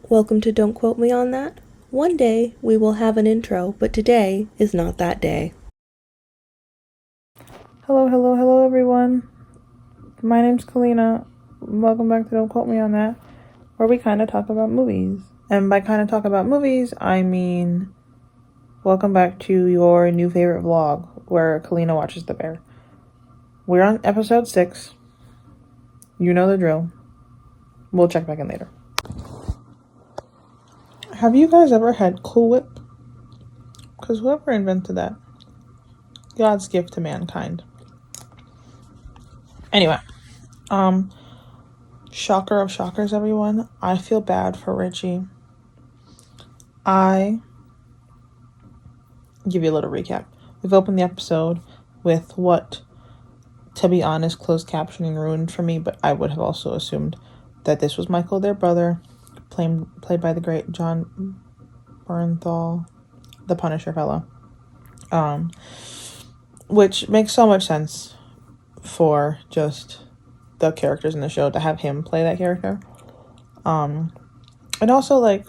Welcome to Don't Quote Me on That. One day we will have an intro, but today is not that day. Hello, everyone. My name's Kalina. Welcome back to Don't Quote Me on That, where we kind of talk about movies. And by kind of talk about movies, I mean welcome back to your new favorite vlog, where Kalina watches The Bear. We're on episode 6. You know the drill. We'll check back in later. Have you guys ever had Cool Whip? Because whoever invented that, God's gift to mankind. Anyway, shocker of shockers, everyone. I feel bad for Richie. I give you a little recap. We've opened the episode with what, to be honest, closed captioning ruined for me, but I would have also assumed that this was Michael, their brother, played by the great Jon Bernthal, the Punisher fellow. Which makes so much sense for just the characters in the show to have him play that character. And also, like,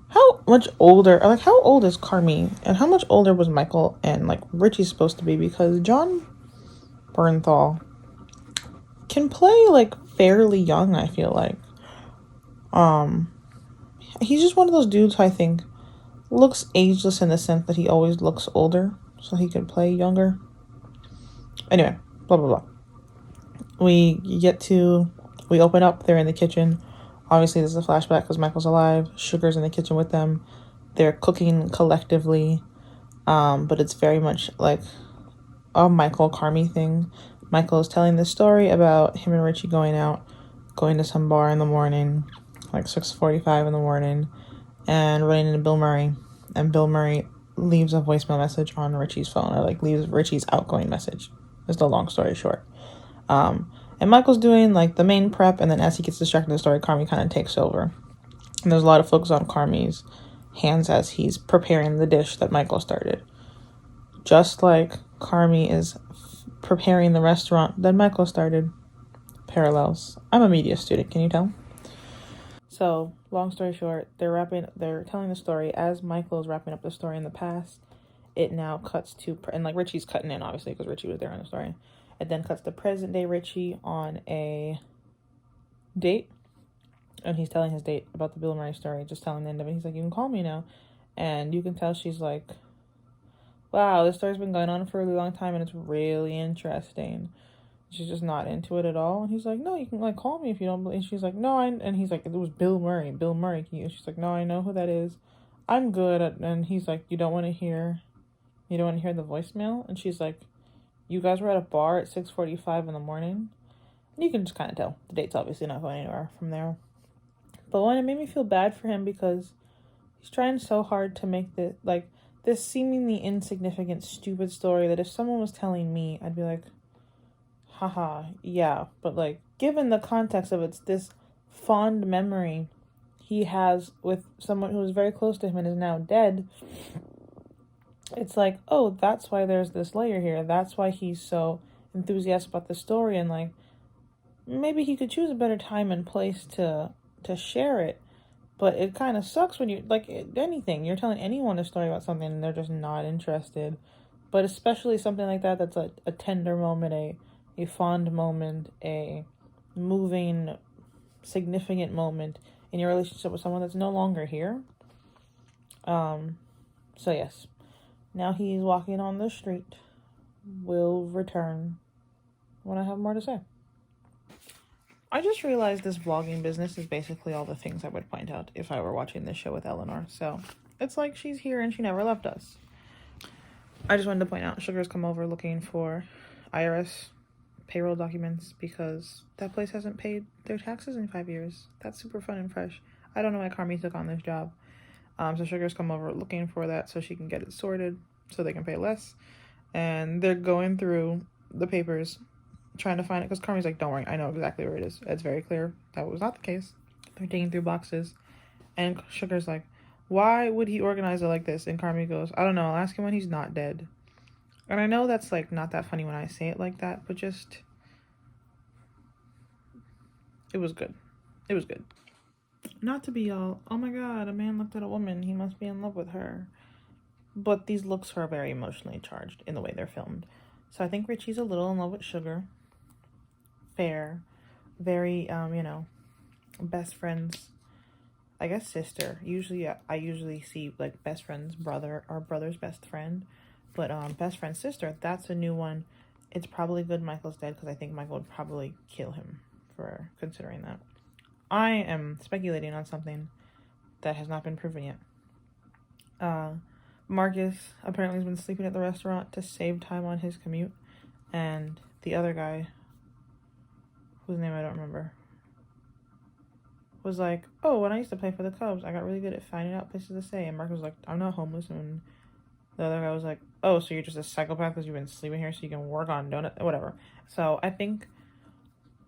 how much older, like, how old is Carmi? And how much older was Michael and, like, Richie supposed to be? Because Jon Bernthal can play, like, fairly young, I feel like. He's just one of those dudes who I think looks ageless in the sense that he always looks older, so he could play younger. Anyway, blah, blah, blah. We open up, they're in the kitchen. Obviously, this is a flashback because Michael's alive. Sugar's in the kitchen with them. They're cooking collectively, but it's very much like a Michael Carmi thing. Michael is telling this story about him and Richie going to some bar in the morning, like 6:45 in the morning, and running into Bill Murray. And Bill Murray leaves a voicemail message on Richie's phone, or like leaves Richie's outgoing message. Just a long story short. And Michael's doing like the main prep, and then as he gets distracted in the story, Carmi kind of takes over. And there's a lot of focus on Carmi's hands as he's preparing the dish that Michael started. Just like Carmi is preparing the restaurant that Michael started. Parallels. I'm a media student, can you tell? So, long story short, they're telling the story as Michael is wrapping up the story in the past. It now cuts to, and like Richie's cutting in, obviously, because Richie was there in the story. It then cuts to present day Richie on a date. And he's telling his date about the Bill Murray story, just telling the end of it. He's like, you can call me now. And you can tell she's like, wow, this story's been going on for a really long time and it's really interesting. She's just not into it at all. And he's like, no, you can like call me if you don't believe. And she's like, no, and he's like, it was Bill Murray. She's like, no, I know who that is. I'm good at, and he's like, you don't want to hear the voicemail? And she's like, you guys were at a bar at 6:45 in the morning. And you can just kind of tell the date's obviously not going anywhere from there. But one, it made me feel bad for him because he's trying so hard to make this seemingly insignificant, stupid story that if someone was telling me, I'd be like, haha, yeah. But like, given the context of it's this fond memory he has with someone who was very close to him and is now dead, it's like, oh, that's why there's this layer here. That's why he's so enthusiastic about the story, and like, maybe he could choose a better time and place to share it. But it kind of sucks when you, like, anything, you're telling anyone a story about something and they're just not interested. But especially something like that that's a tender moment, a fond moment, a moving, significant moment in your relationship with someone that's no longer here. So yes, now he's walking on the street. Will return when I have more to say. I just realized this vlogging business is basically all the things I would point out if I were watching this show with Eleanor. So it's like she's here and she never left us. I just wanted to point out Sugar's come over looking for IRS payroll documents because that place hasn't paid their taxes in 5 years. That's super fun and fresh. I don't know why Carmi took on this job. So Sugar's come over looking for that so she can get it sorted so they can pay less. And they're going through the papers trying to find it because Carmi's like, don't worry, I know exactly where it is. It's very clear that was not the case. They're digging through boxes and Sugar's like, why would he organize it like this? And Carmi goes, I don't know, I'll ask him when he's not dead. And I know that's like not that funny when I say it like that, but just, it was good. Not to be all, oh my god, a man looked at a woman, he must be in love with her. But these looks are very emotionally charged in the way they're filmed. So I think Richie's a little in love with Sugar. Fair. Very, best friends. I guess sister. I usually see like best friend's brother or brother's best friend. But best friend's sister, that's a new one. It's probably good Michael's dead because I think Michael would probably kill him for considering that. I am speculating on something that has not been proven yet. Marcus apparently has been sleeping at the restaurant to save time on his commute. And the other guy, whose name I don't remember, was like, oh, when I used to play for the Cubs, I got really good at finding out places to stay. And Marcus was like, I'm not homeless. And the other guy was like, oh, so you're just a psychopath because you've been sleeping here so you can work on donut, whatever. So I think,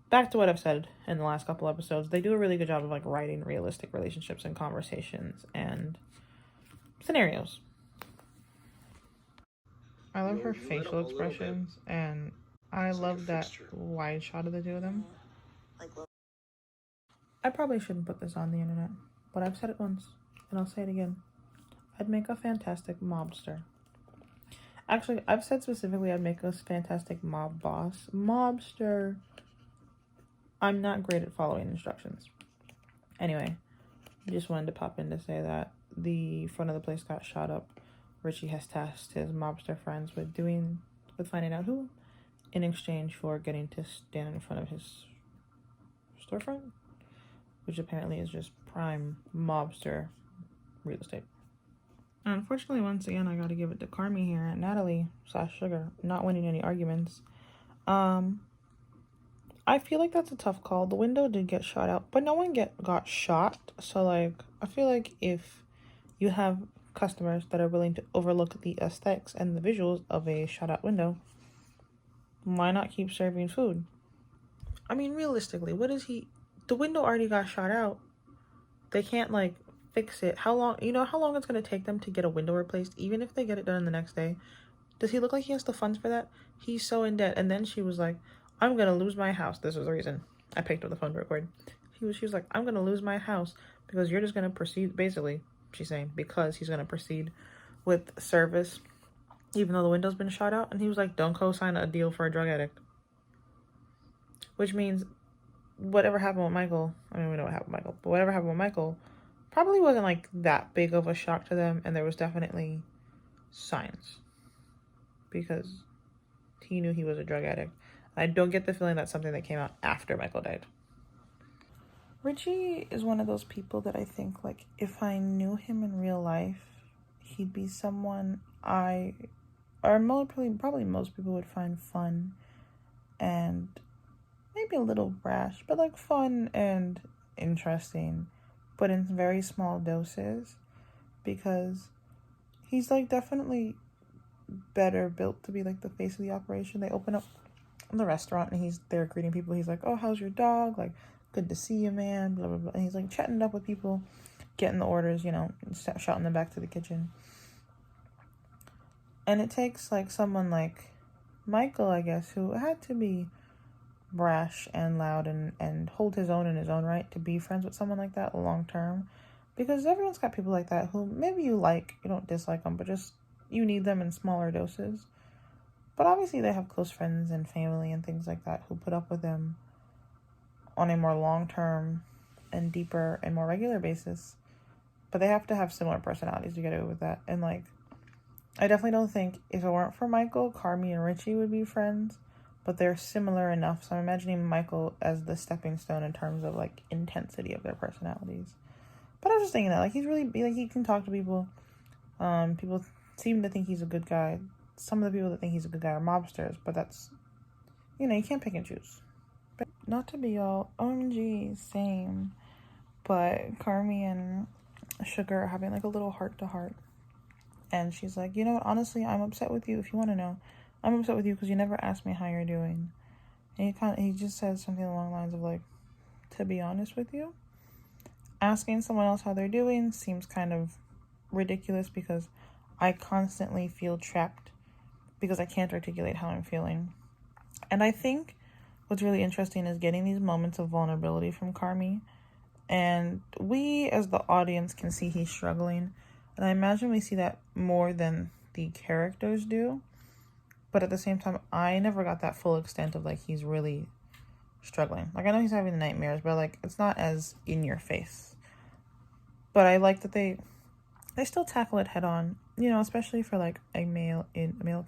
back to what I've said in the last couple episodes, they do a really good job of like writing realistic relationships and conversations and scenarios. I love her facial expressions, and I love that wide shot of the two of them. I probably shouldn't put this on the internet, but I've said it once, and I'll say it again. I'd make a fantastic mobster. Actually, I've said specifically I'd make a fantastic mob boss. Mobster. I'm not great at following instructions. Anyway, I just wanted to pop in to say that the front of the place got shot up. Richie has tasked his mobster friends with finding out who, in exchange for getting to stand in front of his storefront, which apparently is just prime mobster real estate. Unfortunately, once again, I gotta give it to Carmi here at Natalie/Sugar, not winning any arguments. I feel like that's a tough call. The window did get shot out, but no one got shot. So, like, I feel like if you have customers that are willing to overlook the aesthetics and the visuals of a shot out window, why not keep serving food? I mean, realistically, the window already got shot out. They can't, like, fix it. How long it's going to take them to get a window replaced, even if they get it done the next day? Does he look like he has the funds for that? He's so in debt. And then she was like, I'm going to lose my house. This was the reason I picked up the phone to record. She was like, I'm going to lose my house because you're just going to proceed, basically, she's saying, because he's going to proceed with service, even though the window's been shot out. And he was like, don't co-sign a deal for a drug addict. Which means whatever happened with Michael, I mean, we know what happened with Michael, but whatever happened with Michael probably wasn't like that big of a shock to them. And there was definitely signs because he knew he was a drug addict. I don't get the feeling that's something that came out after Michael died. Richie is one of those people that I think, like, if I knew him in real life, he'd be someone probably most people would find fun and maybe a little brash, but like fun and interesting, but in very small doses, because he's like definitely better built to be like the face of the operation. They open up the restaurant and he's there greeting people. He's like, oh, how's your dog? Like, good to see you, man, blah blah blah. And he's like chatting it up with people, getting the orders, shouting them back to the kitchen. And it takes like someone like Michael, I guess, who had to be brash and loud and hold his own in his own right to be friends with someone like that long term, because everyone's got people like that who maybe you don't dislike them, but just you need them in smaller doses. But obviously they have close friends and family and things like that who put up with them on a more long-term and deeper and more regular basis. But they have to have similar personalities to get away with that. And, like, I definitely don't think if it weren't for Michael, Carmi and Richie would be friends. But they're similar enough. So I'm imagining Michael as the stepping stone in terms of, like, intensity of their personalities. But I was just thinking that, like, he's really, like, he can talk to people. People seem to think he's a good guy. Some of the people that think he's a good guy are mobsters, but that's, you can't pick and choose. But not to be all OMG, same, but Carmi and Sugar are having like a little heart-to-heart. And she's like, you know what, honestly, I'm upset with you. If you want to know, I'm upset with you because you never asked me how you're doing. And he just says something along the lines of like, to be honest with you, asking someone else how they're doing seems kind of ridiculous because I constantly feel trapped because I can't articulate how I'm feeling. And I think what's really interesting is getting these moments of vulnerability from Carmi And we, as the audience, can see he's struggling. And I imagine we see that more than the characters do. But at the same time, I never got that full extent of, like, he's really struggling. Like, I know he's having the nightmares, but, like, it's not as in your face. But I like that they still tackle it head on, you know, especially for, like, a male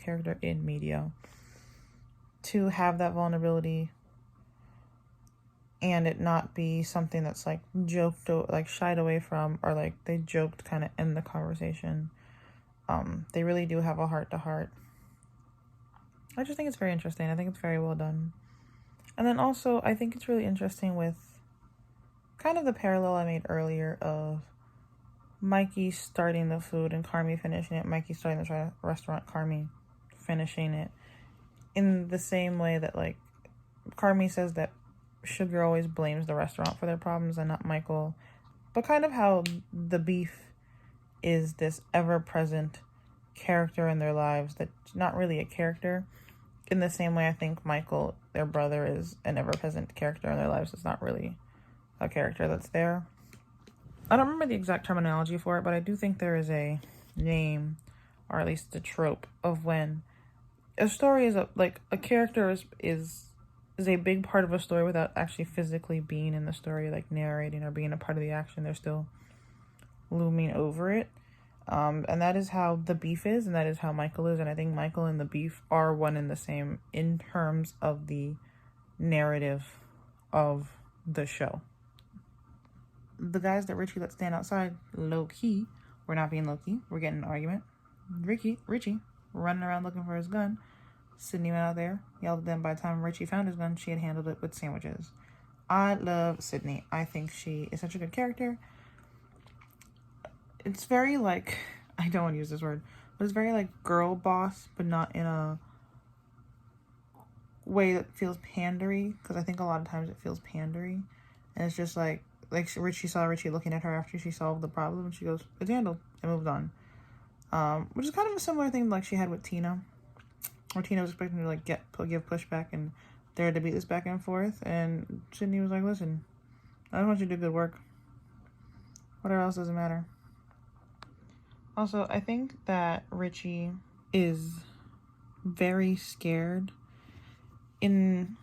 character in media. To have that vulnerability and it not be something that's, like, joked, like, shied away from, or, like, they joked kind of in the conversation. They really do have a heart-to-heart. I just think it's very interesting. I think it's very well done. And then also, I think it's really interesting with kind of the parallel I made earlier of Mikey starting the food and Carmi finishing it. Mikey starting the restaurant, Carmi finishing it. In the same way that, like, Carmi says that Sugar always blames the restaurant for their problems and not Michael. But kind of how the beef is this ever-present character in their lives that's not really a character. In the same way, I think Michael, their brother, is an ever-present character in their lives. It's not really a character that's there. I don't remember the exact terminology for it, but I do think there is a name, or at least a trope, of when a story is a character is a big part of a story without actually physically being in the story, like narrating or being a part of the action. They're still looming over it. And that is how the beef is, and that is how Michael is. And I think Michael and the beef are one and the same in terms of the narrative of the show. The guys that Richie let stand outside, low-key, we're not being low-key. We're getting an argument. Richie, running around looking for his gun. Sydney went out there, yelled at them. By the time Richie found his gun, she had handled it with sandwiches. I love Sydney. I think she is such a good character. It's very, like, I don't want to use this word, but it's very, like, girl boss, but not in a way that feels pandery, because I think a lot of times it feels pandery. And it's just like Richie saw Richie looking at her after she solved the problem, and she goes, it's handled, and moved on. Which is kind of a similar thing like she had with Tina, where Tina was expecting to, like, give pushback, and they had to beat this back and forth, and Sydney was like, listen, I just want you to do good work. Whatever else doesn't matter. Also, I think that Richie is very scared. Him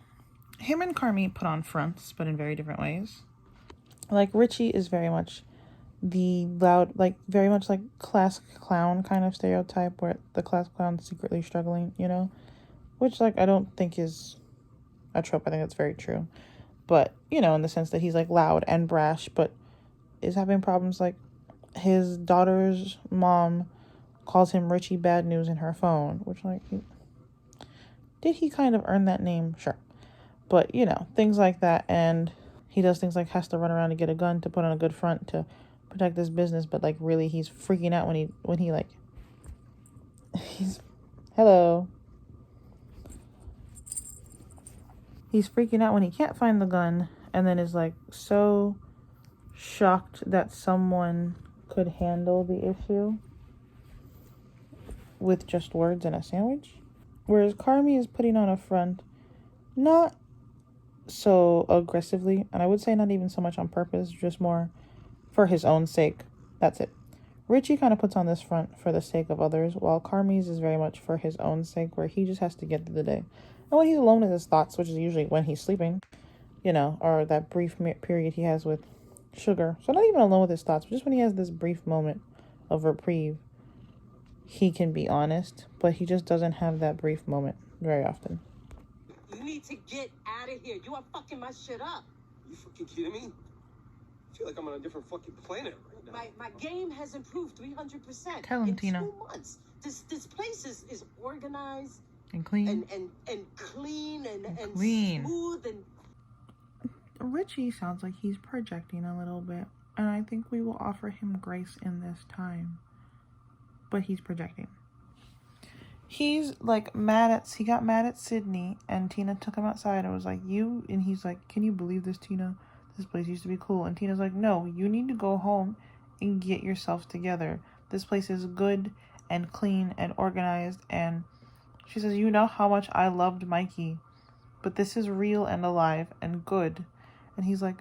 and Carmi put on fronts, but in very different ways. Like, Richie is very much the loud, like, very much like class clown kind of stereotype, where the class clown's secretly struggling, you know? Which, like, I don't think is a trope. I think that's very true. But, you know, in the sense that he's, like, loud and brash, but is having problems, like, his daughter's mom calls him Richie Bad News in her phone, which, like, did he kind of earn that name? Sure. But, you know, things like that. And he does things like has to run around to get a gun to put on a good front to protect his business. But, like, really, he's freaking out when he like, he's, hello. He's freaking out when he can't find the gun, and then is, like, so shocked that someone could handle the issue with just words and a sandwich. Whereas Carmi is putting on a front, not so aggressively, and I would say not even so much on purpose, just more for his own sake. That's it. Richie kind of puts on this front for the sake of others, while Carmi's is very much for his own sake, where he just has to get through the day. And when he's alone with his thoughts, which is usually when he's sleeping, you know, or that brief period he has with Sugar. So not even alone with his thoughts, but just when he has this brief moment of reprieve, he can be honest, but he just doesn't have that brief moment very often. You need to get out of here. You are fucking my shit up. You fucking kidding me? I feel like I'm on a different fucking planet right now. My game has improved 300%. Tell him, in Tina. 2 months. This place is organized And clean. And clean and clean. Smooth and Richie sounds like he's projecting a little bit, and I think we will offer him grace in this time. But he's projecting. He's like he got mad at Sydney, and Tina took him outside and was like, and he's like, can you believe this, Tina? This place used to be cool. And Tina's like, no, you need to go home and get yourself together. This place is good and clean and organized. And she says, you know how much I loved Mikey, but this is real and alive and good. And he's like,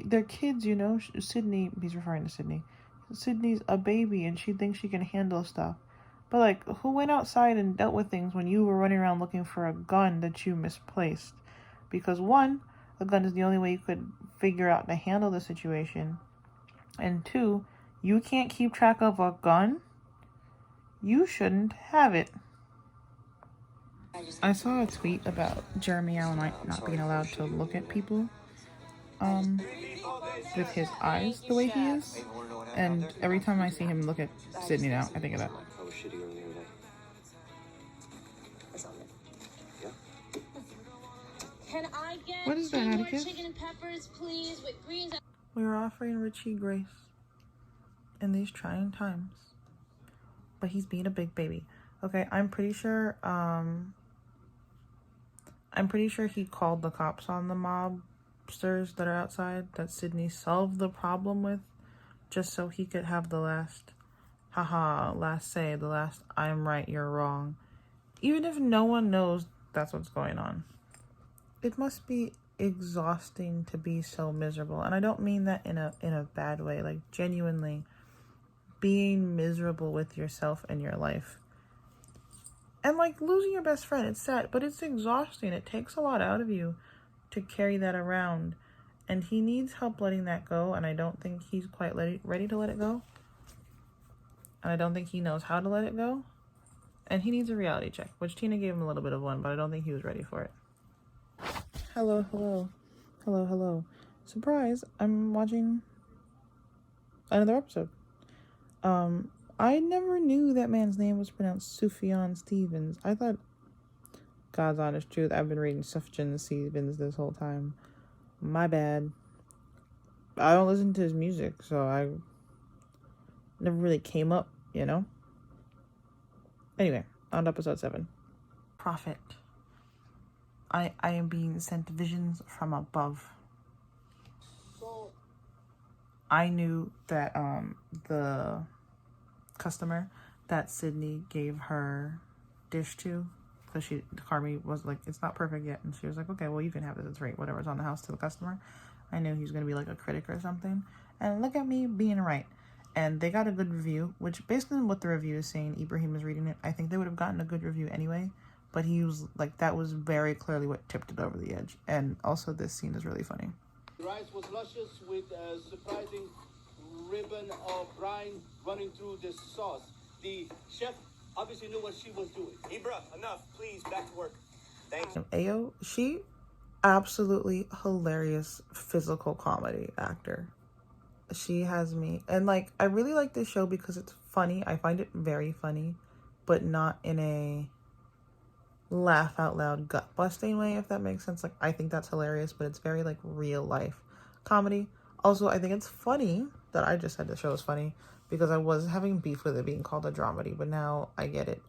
They're kids, you know. Sydney, he's referring to Sydney. Sydney's a baby and she thinks she can handle stuff. But, like, who went outside and dealt with things when you were running around looking for a gun that you misplaced? Because, one, a gun is the only way you could figure out to handle the situation. And two, you can't keep track of a gun? You shouldn't have it. I saw a tweet about Jeremy Allen White not being allowed to look at people with his eyes the way he is. And every time I see him look at Sydney now, I think of that. I was shitty earlier today. Yeah? Can I get What is that, two more Atticus? chicken and peppers, please, with greens? We were offering Richie grace in these trying times. But he's being a big baby. Okay, I'm pretty sure he called the cops on the mobsters that are outside that Sydney solved the problem with, just so he could have the last say, the last I'm right, you're wrong. Even if no one knows that's what's going on. It must be exhausting to be so miserable. And I don't mean that in a bad way, like genuinely being miserable with yourself and your life. And like losing your best friend, it's sad, but it's exhausting. It takes a lot out of you to carry that around. And he needs help letting that go, and I don't think he's quite ready to let it go. And I don't think he knows how to let it go. And he needs a reality check, which Tina gave him a little bit of one, but I don't think he was ready for it. Hello, hello. Hello, hello. Surprise, I'm watching another episode. I never knew that man's name was pronounced Sufjan Stevens. I thought, God's honest truth, I've been reading Sufjan Stevens this whole time. My bad. I don't listen to his music, so I never really came up, you know? Anyway, on to episode 7. Prophet. I am being sent visions from above. I knew that the customer that Sydney gave her dish to, so Carmi was like, it's not perfect yet, and she was like, okay, well, you can have this, it's right, whatever's on the house, to the customer. I knew he was gonna be like a critic or something, and look at me being right. And they got a good review, which based on what the review is saying, Ibrahim is reading it, I think they would have gotten a good review anyway, but he was like, that was very clearly what tipped it over the edge. And also this scene is really funny. The rice was luscious with a surprising ribbon of brine running through the sauce. The chef obviously knew what she was doing. Ibra, enough. Please, back to work. Thanks. Ayo, she absolutely hilarious physical comedy actor. She has me. And like, I really like this show because it's funny. I find it very funny, but not in a laugh out loud gut busting way, if that makes sense. Like, I think that's hilarious, but it's very like real life comedy. Also, I think it's funny that I just said the show is funny because I was having beef with it being called a dramedy, but now I get it.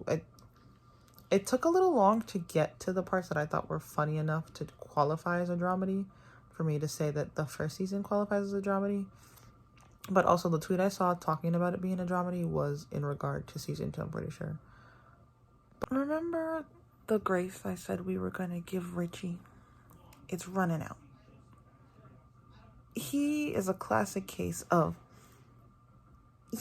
It took a little long to get to the parts that I thought were funny enough to qualify as a dramedy for me to say that the first season qualifies as a dramedy. But also the tweet I saw talking about it being a dramedy was in regard to season 2, I'm pretty sure. But remember the grace I said we were going to give Richie? It's running out. He is a classic case of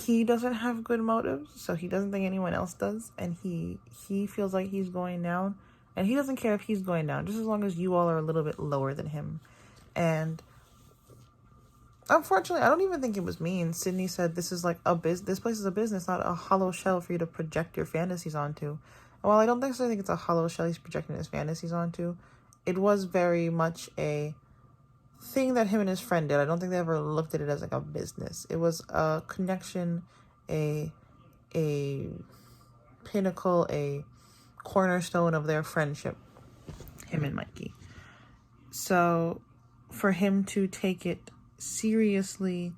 he doesn't have good motives, so he doesn't think anyone else does, and he feels like he's going down, and he doesn't care if he's going down, just as long as you all are a little bit lower than him. And unfortunately, I don't even think it was mean. Sydney said this is like this place is a business, not a hollow shell for you to project your fantasies onto. And while I don't necessarily think it's a hollow shell he's projecting his fantasies onto, it was very much a thing that him and his friend did. I don't think they ever looked at it as like a business. It was a connection, a pinnacle, a cornerstone of their friendship, him and Mikey. So for him to take it seriously,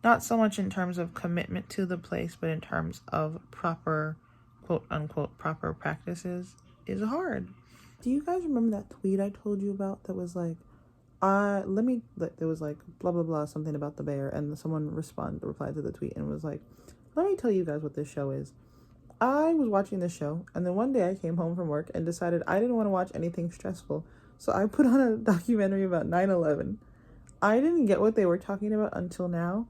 not so much in terms of commitment to the place, but in terms of proper, quote unquote, proper practices, is hard. Do you guys remember that tweet I told you about that was like, there was like blah blah blah something about the bear, and someone replied to the tweet and was like, let me tell you guys what this show is. I was watching this show, and then one day I came home from work and decided I didn't want to watch anything stressful, so I put on a documentary about 9/11. I didn't get what they were talking about until now.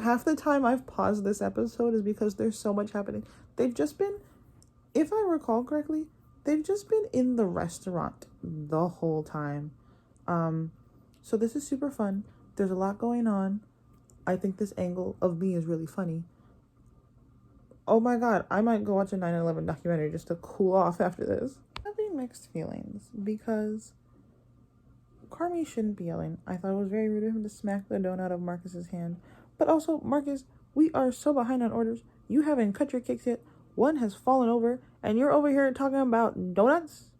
Half the time I've paused this episode is because there's so much happening. They've just been, if I recall correctly, they've just been in the restaurant the whole time. So this is super fun. There's a lot going on. I think this angle of me is really funny. Oh my god, I might go watch a 9/11 documentary just to cool off after this. Having mixed feelings because Carmi shouldn't be yelling. I thought it was very rude of him to smack the donut out of Marcus's hand. But also, Marcus, we are so behind on orders. You haven't cut your cakes yet. One has fallen over, and you're over here talking about donuts?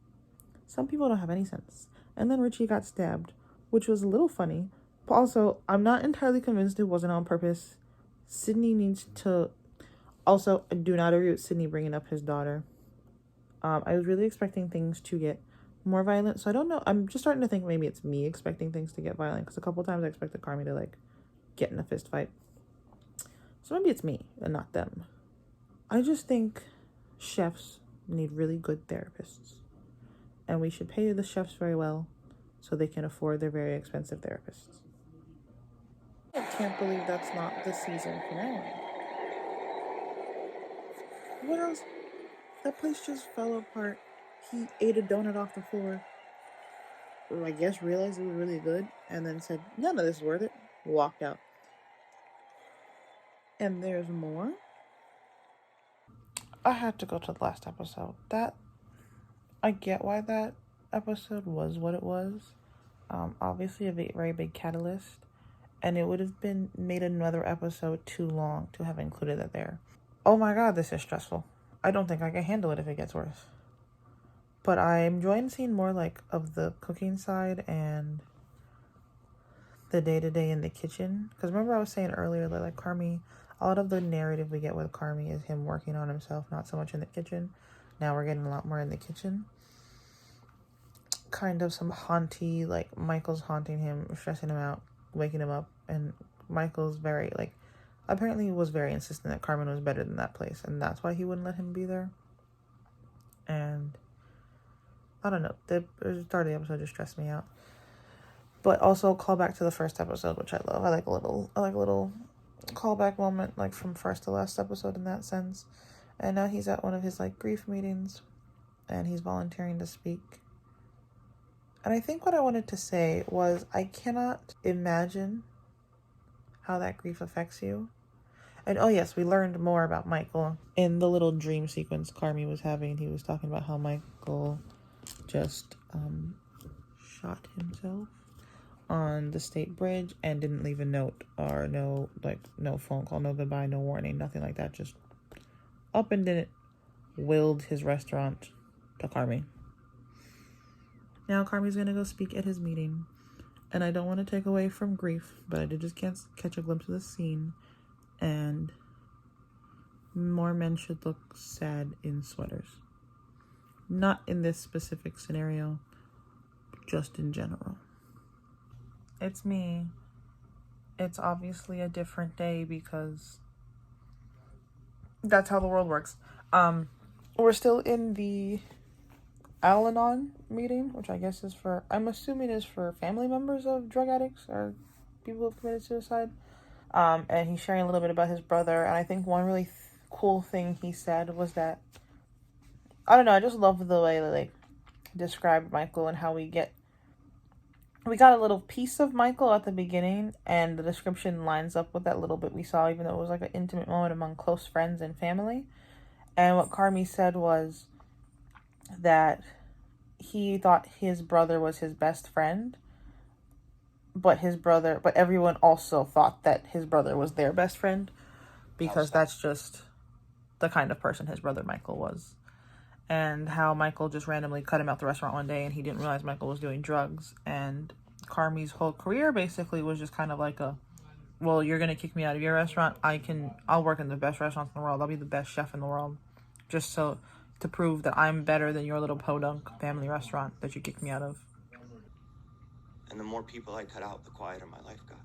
Some people don't have any sense. And then Richie got stabbed, which was a little funny. But also, I'm not entirely convinced it wasn't on purpose. Sydney needs to... Also, I do not agree with Sydney bringing up his daughter. I was really expecting things to get more violent, so I don't know. I'm just starting to think maybe it's me expecting things to get violent, because a couple times I expected Carmi to, like, get in a fist fight. So maybe it's me and not them. I just think chefs need really good therapists. And we should pay the chefs very well so they can afford their very expensive therapists. I can't believe that's not the season finale. What else? That place just fell apart. He ate a donut off the floor. Or I guess realized it was really good and then said, none of this is worth it. Walked out. And there's more. I had to go to the last episode. I get why that episode was what it was. Obviously a very big catalyst. And it would have been made another episode too long to have included it there. Oh my god, this is stressful. I don't think I can handle it if it gets worse. But I'm enjoying seeing more like of the cooking side and the day-to-day in the kitchen. Because remember I was saying earlier that like Carmi, a lot of the narrative we get with Carmi is him working on himself, not so much in the kitchen. Now we're getting a lot more in the kitchen. Kind of some haunty, like Michael's haunting him, stressing him out, waking him up. And Michael's very like, apparently was very insistent that Carmen was better than that place. And that's why he wouldn't let him be there. And I don't know. The start of the episode just stressed me out. But also call back to the first episode, which I love. I like a little callback moment, like from first to last episode in that sense. And now he's at one of his like grief meetings, and he's volunteering to speak. And I think what I wanted to say was I cannot imagine how that grief affects you. And oh yes, we learned more about Michael in the little dream sequence Carmi was having. He was talking about how Michael just shot himself on the state bridge and didn't leave a note or no phone call, no goodbye, no warning, nothing like that. Just up and didn't willed his restaurant to Carmi. Now Carmi's gonna go speak at his meeting, and I don't want to take away from grief, but I did just can't catch a glimpse of the scene, and more men should look sad in sweaters. Not in this specific scenario, just in general. It's me. It's obviously a different day because that's how the world works. We're still in the Al-Anon meeting, which I guess is for, I'm assuming is for family members of drug addicts or people who have committed suicide. And he's sharing a little bit about his brother. And I think one really cool thing he said was that, I don't know, I just love the way they like described Michael and how we got a little piece of Michael at the beginning, and the description lines up with that little bit we saw, even though it was like an intimate moment among close friends and family. And what Carmi said was that he thought his brother was his best friend, but everyone also thought that his brother was their best friend, because that's just the kind of person his brother Michael was. And how Michael just randomly cut him out the restaurant one day and he didn't realize Michael was doing drugs. And Carmi's whole career basically was just kind of like well, you're going to kick me out of your restaurant. I'll work in the best restaurants in the world. I'll be the best chef in the world. Just so to prove that I'm better than your little podunk family restaurant that you kicked me out of. And the more people I cut out, the quieter my life got.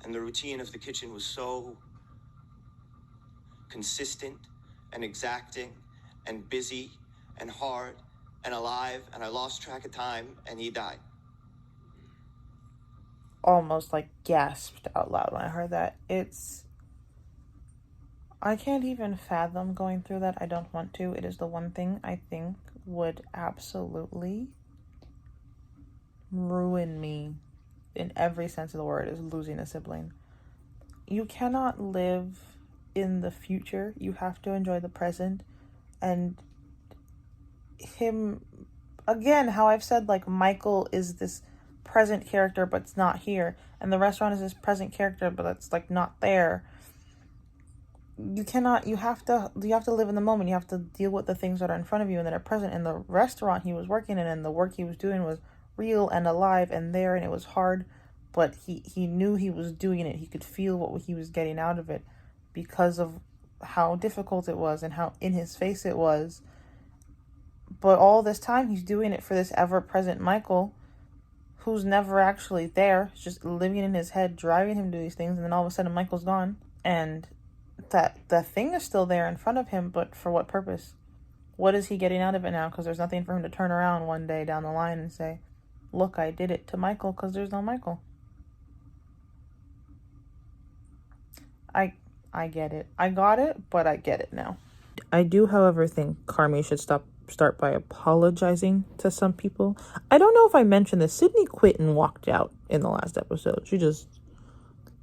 And the routine of the kitchen was so consistent and exacting and busy and hard and alive, and I lost track of time, and he died. almost like gasped out loud when I heard that. I can't even fathom going through that. I don't want to. It is the one thing I think would absolutely ruin me in every sense of the word, is losing a sibling. You cannot live in the future. You have to enjoy the present. And him, again, how I've said, like, Michael is this present character but it's not here, and the restaurant is this present character but it's like not there. You have to live in the moment. You have to deal with the things that are in front of you and that are present. And the restaurant he was working in and the work he was doing was real and alive and there, and it was hard, but he knew he was doing it. He could feel what he was getting out of it because of how difficult it was and how in his face it was. But all this time he's doing it for this ever-present Michael who's never actually there. It's just living in his head, driving him to these things, and then all of a sudden Michael's gone. And that the thing is still there in front of him, but for what purpose? What is he getting out of it now? Because there's nothing for him to turn around one day down the line and say, look, I did it to Michael, because there's no Michael. I get it. I got it, but I get it now. I do, however, think Carmi should start by apologizing to some people. I don't know if I mentioned this. Sydney quit and walked out in the last episode. She just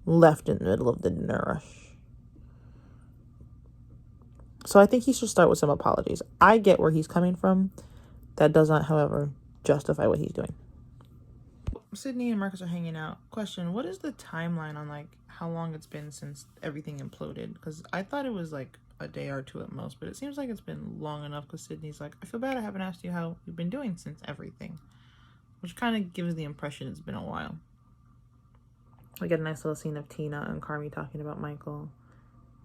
left in the middle of the dinner rush. So I think he should start with some apologies. I get where he's coming from. That does not, however, justify what he's doing. Sydney and Marcus are hanging out. Question, what is the timeline on, like, how long it's been since everything imploded? Because I thought it was, like, a day or two at most, but it seems like it's been long enough because Sydney's like, I feel bad I haven't asked you how you've been doing since everything. Which kind of gives the impression it's been a while. We get a nice little scene of Tina and Carmi talking about Michael.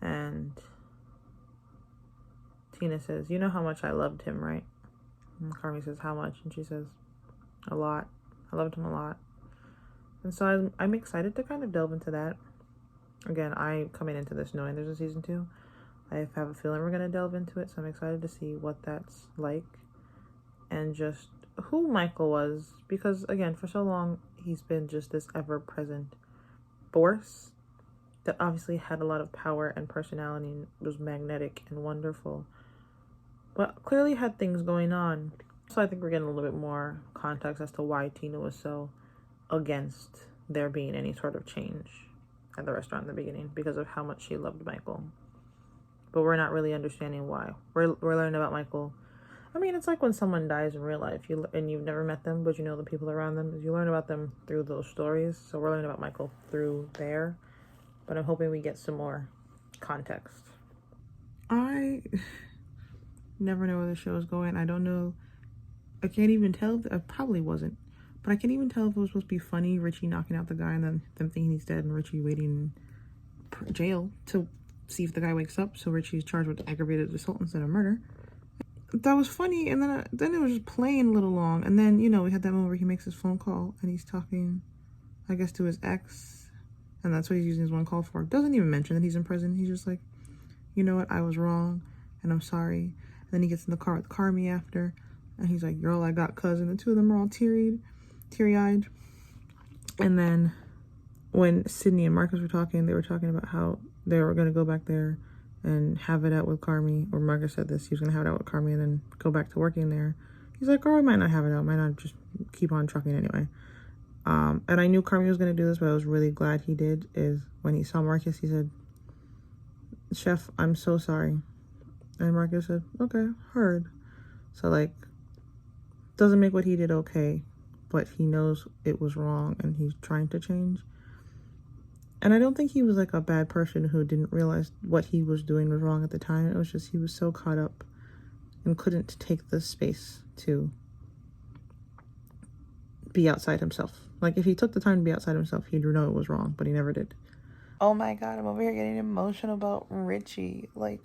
And Tina says, you know how much I loved him, right? And Carmi says, how much? And she says, a lot. I loved him a lot. And so I'm excited to kind of delve into that. Again, I'm coming into this knowing there's a season 2. I have a feeling we're going to delve into it, so I'm excited to see what that's like. And just who Michael was. Because, again, for so long, he's been just this ever-present force that obviously had a lot of power and personality and was magnetic and wonderful. But clearly had things going on. So I think we're getting a little bit more context as to why Tina was so against there being any sort of change at the restaurant in the beginning because of how much she loved Michael. But we're not really understanding why. We're learning about Michael. I mean, it's like when someone dies in real life and you've never met them, but you know the people around them. You learn about them through those stories. So we're learning about Michael through there. But I'm hoping we get some more context. I never know where the show is going. I don't know. I can't even tell. I probably wasn't. But I can't even tell if it was supposed to be funny. Richie knocking out the guy and then them thinking he's dead and Richie waiting in jail to see if the guy wakes up. So Richie's charged with aggravated assault instead of murder. That was funny. And then it was just playing a little long. And then, you know, we had that moment where he makes his phone call and he's talking, I guess, to his ex. And that's what he's using his one call for. Doesn't even mention that he's in prison. He's just like, you know what? I was wrong and I'm sorry. And then he gets in the car with Carmi after. And he's like, you're all I got, cousin. The two of them are all teary-eyed. And then when Sydney and Marcus were talking, they were talking about how they were going to go back there and have it out with Carmi. Or Marcus said this, he was going to have it out with Carmi and then go back to working there. He's like, oh, I might not have it out. Might not, just keep on trucking anyway. And I knew Carmi was going to do this, but I was really glad he did, is when he saw Marcus, he said, Chef, I'm so sorry. And Marcus said, okay, heard. So, like, doesn't make what he did okay, but he knows it was wrong and he's trying to change. And I don't think he was like a bad person who didn't realize what he was doing was wrong at the time. It was just he was so caught up and couldn't take the space to be outside himself. Like, if he took the time to be outside himself, he'd know it was wrong, but he never did. Oh my God, I'm over here getting emotional about Richie. Like,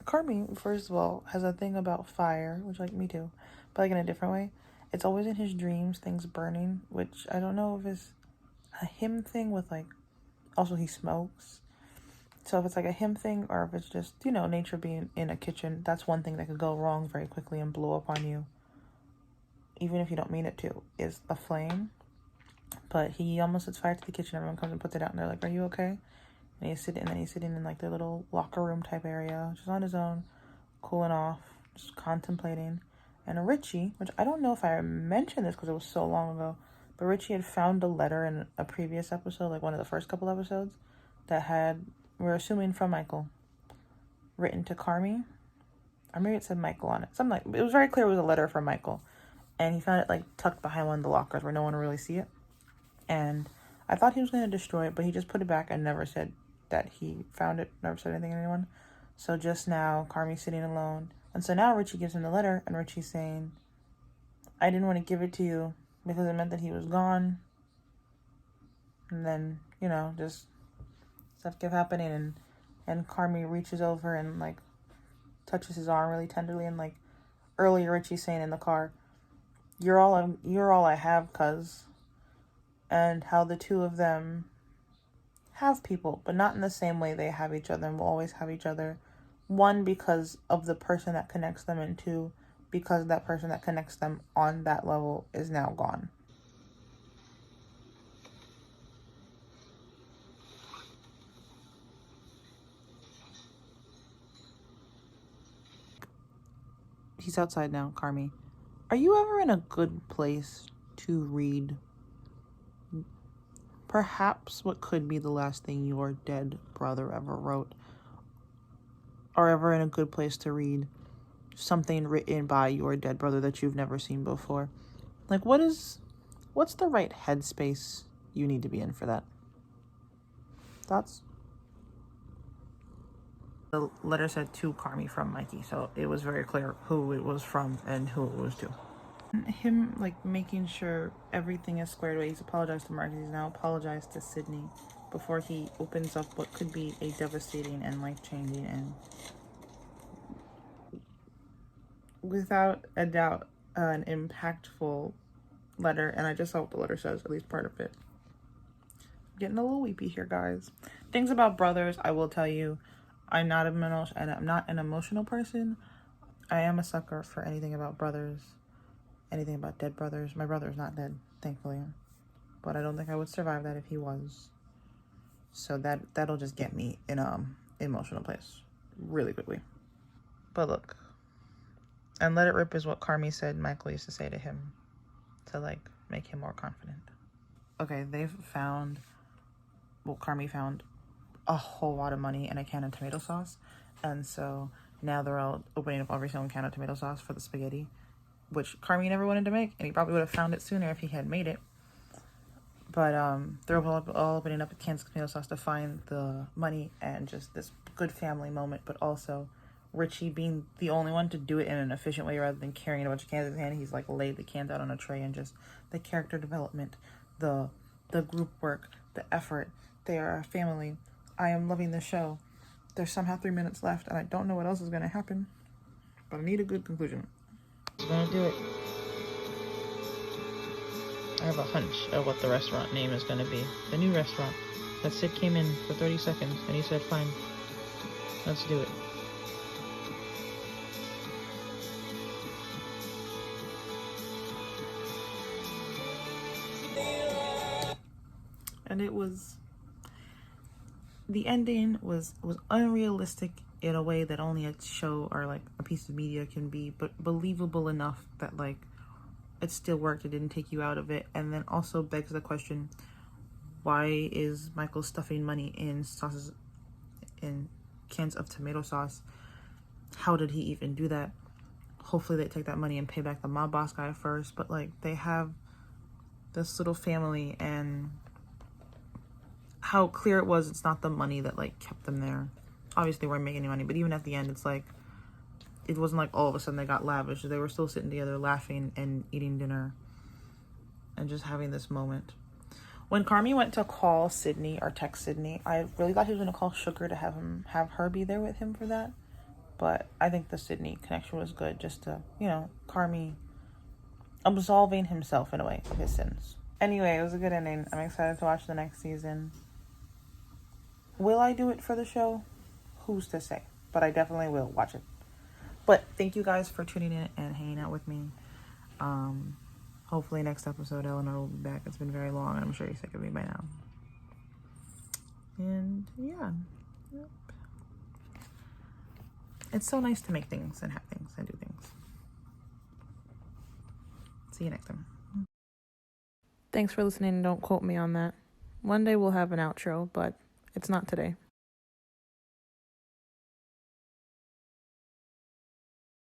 Carmi, first of all, has a thing about fire, which, like, me too, but, like, in a different way. It's always in his dreams, things burning, which I don't know if it's a him thing with, like, also he smokes. So if it's, like, a him thing or if it's just, you know, nature being in a kitchen, that's one thing that could go wrong very quickly and blow up on you, even if you don't mean it to, is a flame. But he almost sets fire to the kitchen. Everyone comes and puts it out, and they're like, "Are you okay?" And he's sitting in like their little locker room type area, just on his own, cooling off, just contemplating. And Richie, which I don't know if I mentioned this because it was so long ago, but Richie had found a letter in a previous episode, like one of the first couple episodes, that had, we're assuming from Michael, written to Carmi. Or maybe it said Michael on it. Something like, it was very clear it was a letter from Michael. And he found it like tucked behind one of the lockers where no one would really see it. And I thought he was going to destroy it, but he just put it back and never said that he found it, never said anything to anyone. So just now, Carmi's sitting alone. And so now Richie gives him the letter, and Richie's saying, I didn't want to give it to you because it meant that he was gone. And then, you know, just stuff kept happening, and Carmi reaches over and, like, touches his arm really tenderly, and, like, earlier Richie's saying in the car, you're all I have, cuz. And how the two of them have people, but not in the same way they have each other and will always have each other. One, because of the person that connects them, and two, because that person that connects them on that level is now gone. He's outside now, Carmi. Are you ever in a good place to read perhaps what could be the last thing your dead brother ever wrote? Or ever in a good place to read something written by your dead brother that you've never seen before? Like, what's the right headspace you need to be in for that? Thoughts? The letter said to Carmi from Mikey, so it was very clear who it was from and who it was to. Him, like, making sure everything is squared away. He's apologized to Mark. He's now apologized to Sydney before he opens up what could be a devastating and life-changing and, without a doubt, an impactful letter. And I just saw what the letter says, at least part of it. Getting a little weepy here, guys. Things about brothers, I will tell you, I'm not an emotional person. I am a sucker for anything about brothers, anything about dead brothers. My brother is not dead, thankfully, but I don't think I would survive that if he was. So that'll just get me in a emotional place really quickly. But look, and let it rip is what Carmi said Michael used to say to him to, like, make him more confident. Okay, Carmi found a whole lot of money in a can of tomato sauce, and so now they're all opening up every single can of tomato sauce for the spaghetti, which Carmi never wanted to make, and he probably would have found it sooner if he had made it. But they're all opening up cans of tomato sauce to find the money, and just this good family moment, but also Richie being the only one to do it in an efficient way rather than carrying a bunch of cans in his hand. He's, like, laid the cans out on a tray, and just the character development, the group work, the effort. They are a family. I am loving the show. There's somehow 3 minutes left, and I don't know what else is going to happen, but I need a good conclusion. I'm going to do it. I have a hunch of what the restaurant name is going to be. The new restaurant that Sid came in for 30 seconds, and he said, fine, let's do it. And it was, the ending was unrealistic in a way that only a show or, like, a piece of media can be, but believable enough that, like, it still worked. It didn't take you out of it. And then also begs the question, why is Michael stuffing money in sauces, in cans of tomato sauce? How did he even do that? Hopefully they take that money and pay back the mob boss guy first, but, like, they have this little family, and how clear it was it's not the money that, like, kept them there. Obviously they weren't making any money, but even at the end, it's like, it wasn't like all of a sudden they got lavish. They were still sitting together laughing and eating dinner and just having this moment. When Carmi went to call Sydney or text Sydney, I really thought he was going to call Sugar to have her be there with him for that. But I think the Sydney connection was good, just to, you know, Carmi absolving himself in a way of his sins. Anyway, it was a good ending. I'm excited to watch the next season. Will I do it for the show? Who's to say? But I definitely will watch it. But thank you guys for tuning in and hanging out with me. Hopefully next episode Eleanor will be back. It's been very long. I'm sure you're sick of me by now. And yeah. Yep. It's so nice to make things and have things and do things. See you next time. Thanks for listening. Don't quote me on that. One day we'll have an outro, but it's not today.